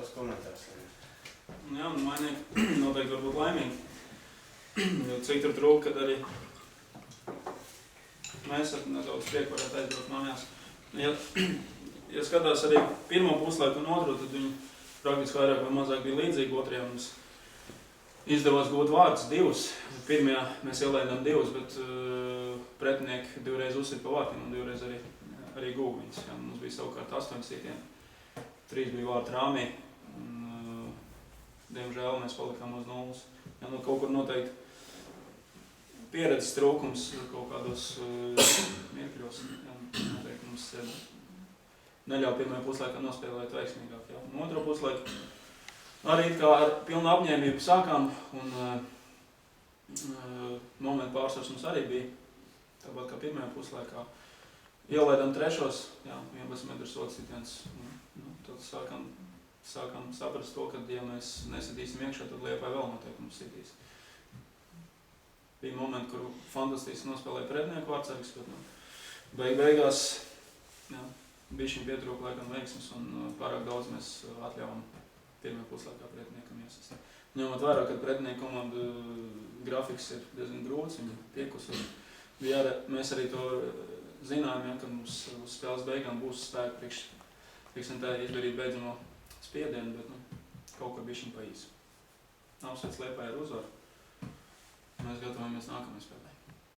savus komentārus. Jā, un mainīgi noteikti var būt laimīgi. Jo cik tur trūka, kad arī mēs ar nedaudz prieku varētu aizbraukt mājās. Ja skatās arī pirmo puslaiku un otro, tad viņi praktiski vairāk vai mazāk bija līdzīgi otrajā. Mums izdevās gūt vārdus 2. Pirmajā mēs ielaidām 2, bet pretinieki 2 reiz uzsit pa vārtiem un 2 reiz arī gūv viņus. Mums bija savukārt 8 sitieni. 3 bija vārtu rāmī. Un, diemžēl mēs palikām uz 0. Ja, nu, kaut kur noteikti pieredzes trūkums kaut kādos mirkļos. Ja, noteikti mums neļauj pirmajā puslaikā nospēlēt veiksmīgāk. Ja. Un otro puslaiku arī kā ar pilnu apņēmību sākām, un momentu pārsvars mums arī bija, tāpat kā pirmajā puslaikā. Ielaidām 3. Jā, 11 metru sots sitiens. Tad sākām saprast to, ka ja mēs nesitīsim iekšā, tad Liepai vēl noteikti mums sitīs. Bija momenti, kur fantastiski nospēlēja pretnieku vārtsargs, bet beigās bišķiņ pietrūka laikam veiksmes un pārāk daudz mēs atļāvām pirmajā puslaikā pretiniekam iesast. Ņemot vērā, ka pretinieku komandu grafiks ir diezgan grūts, viņi piekusi. Mēs arī to zinājām, ka mums uz spēles beigām būs spēki priekš tā izdarīt beidzamo spiedienu, bet kaut kur bišķiņ pa īsu. Apsveic Liepai ar uzvaru. Mēs gatavojamies nākamajai spēlē.